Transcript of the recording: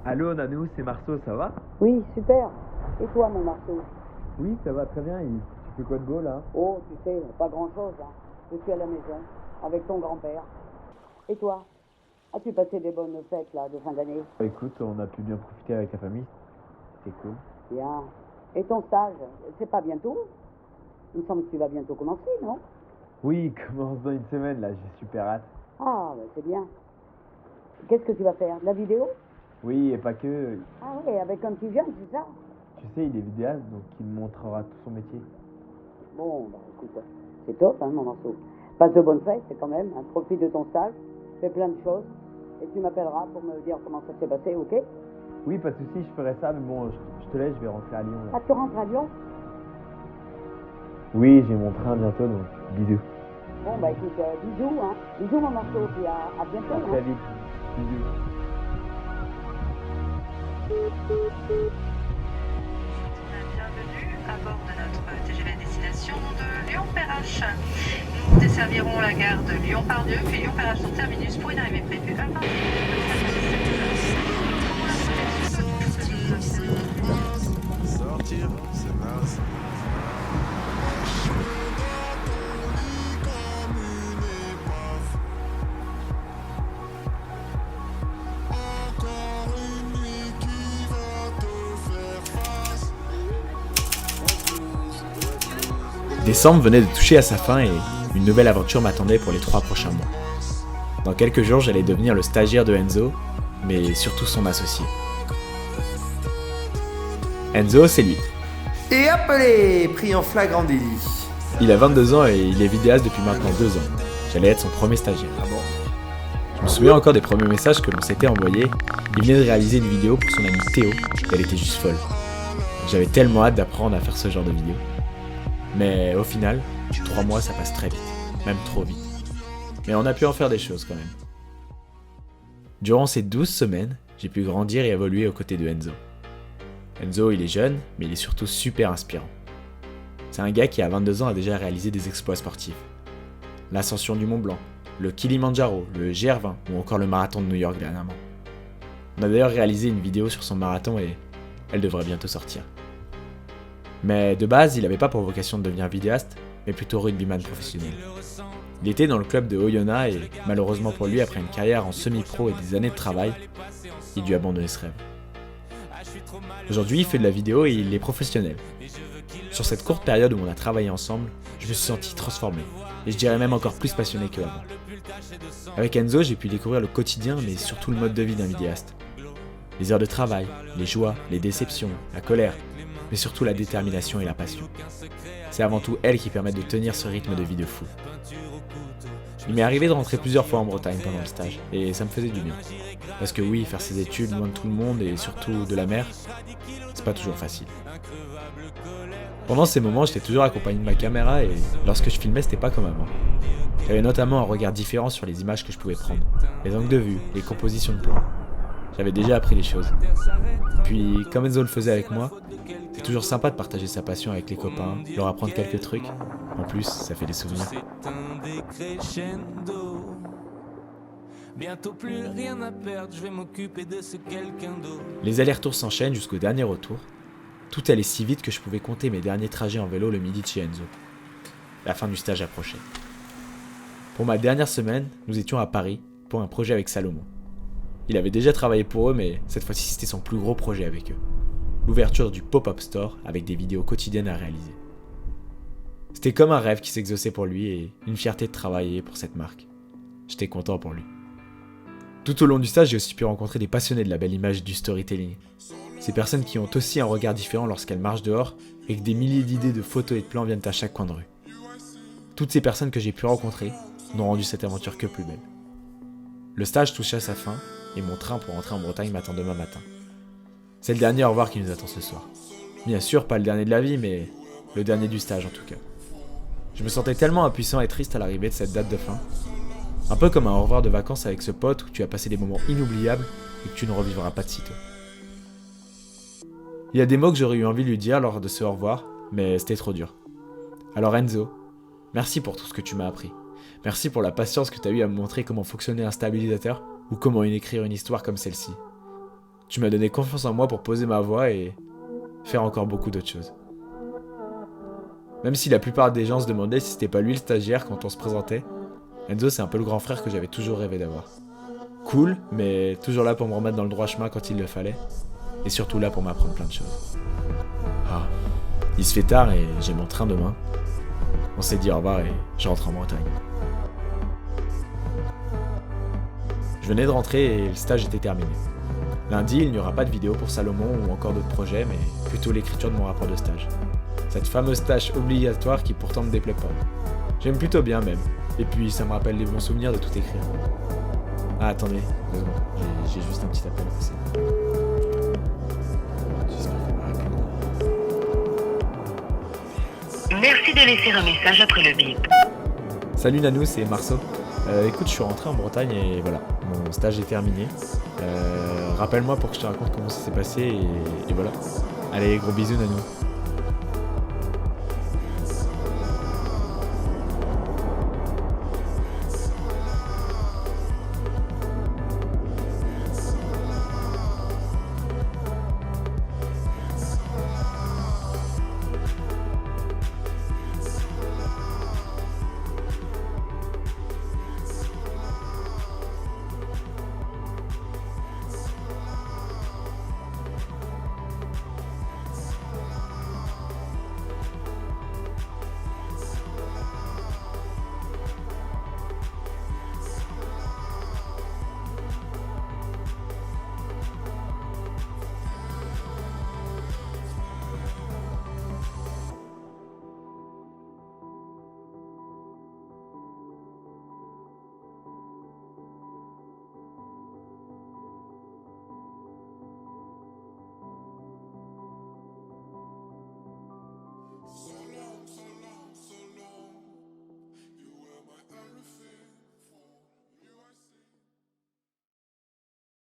Allô Nanou, c'est Marceau, ça va? Oui, super. Et toi, mon Marceau? Oui, ça va très bien. Et tu fais quoi de beau là? Oh, tu sais, pas grand-chose, hein. Je suis à la maison, avec ton grand-père. Et toi? As-tu passé des bonnes fêtes, là, de fin d'année? Écoute, on a pu bien profiter avec la famille. C'est cool. Bien. Et ton stage, c'est pas bientôt? Il me semble que tu vas bientôt commencer, non? Oui, il commence dans une semaine là, j'ai super hâte. Ah, ben, c'est bien. Qu'est-ce que tu vas faire? De la vidéo? Oui, et pas que. Ah oui, avec un petit jeune, c'est ça? Tu sais, il est vidéaste, donc il me montrera tout son métier. Bon, bah écoute, c'est top, hein, mon Marceau. Passe de bonnes fêtes, c'est quand même, hein. Profite de ton stage, fais plein de choses, et tu m'appelleras pour me dire comment ça s'est passé, ok? Oui, pas de soucis, je ferai ça, mais bon, je te laisse, je vais rentrer à Lyon là. Ah, tu rentres à Lyon? Oui, j'ai mon train bientôt, donc bisous. Bon, bah écoute, bisous, hein. Bisous, mon Marceau, puis à bientôt, À hein. très vite. Bisous. Bienvenue à bord de notre TGV destination de Lyon-Perrache. Nous desservirons la gare de Lyon-Pardieu, puis Lyon-Perrache en terminus pour une arrivée prévue à partir de Sortir, c'est naze. Décembre venait de toucher à sa fin et une nouvelle aventure m'attendait pour les 3 prochains mois. Dans quelques jours, j'allais devenir le stagiaire de Enzo, mais surtout son associé. Enzo, c'est lui. Et appelé, pris en flagrant délit. Il a 22 ans et il est vidéaste depuis maintenant 2 ans. J'allais être son premier stagiaire. Je me souviens encore des premiers messages que l'on s'était envoyés. Il venait de réaliser une vidéo pour son ami Théo, et elle était juste folle. J'avais tellement hâte d'apprendre à faire ce genre de vidéo. Mais au final, 3 mois ça passe très vite, même trop vite. Mais on a pu en faire des choses quand même. Durant ces 12 semaines, j'ai pu grandir et évoluer aux côtés de Enzo. Enzo, il est jeune, mais il est surtout super inspirant. C'est un gars qui à 22 ans a déjà réalisé des exploits sportifs. L'ascension du Mont Blanc, le Kilimandjaro, le GR20 ou encore le marathon de New York dernièrement. On a d'ailleurs réalisé une vidéo sur son marathon et elle devrait bientôt sortir. Mais de base, il n'avait pas pour vocation de devenir vidéaste, mais plutôt rugbyman professionnel. Il était dans le club de Oyonnax et malheureusement pour lui, après une carrière en semi-pro et des années de travail, il a dû abandonner ce rêve. Aujourd'hui, il fait de la vidéo et il est professionnel. Sur cette courte période où on a travaillé ensemble, je me suis senti transformé, et je dirais même encore plus passionné qu'avant. Avec Enzo, j'ai pu découvrir le quotidien, mais surtout le mode de vie d'un vidéaste. Les heures de travail, les joies, les déceptions, la colère, mais surtout la détermination et la passion. C'est avant tout elles qui permettent de tenir ce rythme de vie de fou. Il m'est arrivé de rentrer plusieurs fois en Bretagne pendant le stage, et ça me faisait du bien. Parce que oui, faire ses études loin de tout le monde et surtout de la mer, c'est pas toujours facile. Pendant ces moments, j'étais toujours accompagné de ma caméra et lorsque je filmais, c'était pas comme avant. J'avais notamment un regard différent sur les images que je pouvais prendre, les angles de vue, les compositions de plans. J'avais déjà appris des choses. Puis, comme Enzo le faisait avec moi, c'est toujours sympa de partager sa passion avec les copains, leur apprendre quelques trucs. En plus, ça fait des souvenirs. Bientôt plus rien à perdre, je vais m'occuper de ce quelqu'un d'autre. Les allers-retours s'enchaînent jusqu'au dernier retour. Tout allait si vite que je pouvais compter mes derniers trajets en vélo le midi de chez Enzo. La fin du stage approchait. Pour ma dernière semaine, nous étions à Paris pour un projet avec Salomon. Il avait déjà travaillé pour eux, mais cette fois-ci c'était son plus gros projet avec eux. L'ouverture du pop-up store avec des vidéos quotidiennes à réaliser. C'était comme un rêve qui s'exauçait pour lui et une fierté de travailler pour cette marque. J'étais content pour lui. Tout au long du stage, j'ai aussi pu rencontrer des passionnés de la belle image du storytelling. Ces personnes qui ont aussi un regard différent lorsqu'elles marchent dehors et que des milliers d'idées de photos et de plans viennent à chaque coin de rue. Toutes ces personnes que j'ai pu rencontrer n'ont rendu cette aventure que plus belle. Le stage touche à sa fin et mon train pour rentrer en Bretagne m'attend demain matin. C'est le dernier au revoir qui nous attend ce soir. Bien sûr, pas le dernier de la vie, mais le dernier du stage en tout cas. Je me sentais tellement impuissant et triste à l'arrivée de cette date de fin. Un peu comme un au revoir de vacances avec ce pote où tu as passé des moments inoubliables et que tu ne revivras pas de sitôt. Il y a des mots que j'aurais eu envie de lui dire lors de ce au revoir, mais c'était trop dur. Alors Enzo, merci pour tout ce que tu m'as appris. Merci pour la patience que tu as eu à me montrer comment fonctionnait un stabilisateur ou comment écrire une histoire comme celle-ci. Tu m'as donné confiance en moi pour poser ma voix et faire encore beaucoup d'autres choses. Même si la plupart des gens se demandaient si c'était pas lui le stagiaire quand on se présentait, Enzo c'est un peu le grand frère que j'avais toujours rêvé d'avoir. Cool, mais toujours là pour me remettre dans le droit chemin quand il le fallait, et surtout là pour m'apprendre plein de choses. Ah, il se fait tard et j'ai mon train demain. On s'est dit au revoir et je rentre en Bretagne. Je venais de rentrer et le stage était terminé. Lundi, il n'y aura pas de vidéo pour Salomon ou encore d'autres projets, mais plutôt l'écriture de mon rapport de stage. Cette fameuse tâche obligatoire qui pourtant me déplaît pas. J'aime plutôt bien même, et puis ça me rappelle les bons souvenirs de tout écrire. Ah attendez, 2 secondes, j'ai juste un petit appel à passer. J'espère qu'elle va répondre. Merci de laisser un message après le bip. Salut Nanou, c'est Marceau. Écoute, je suis rentré en Bretagne et voilà, mon stage est terminé. Rappelle-moi pour que je te raconte comment ça s'est passé et voilà. Allez, gros bisous Nanou.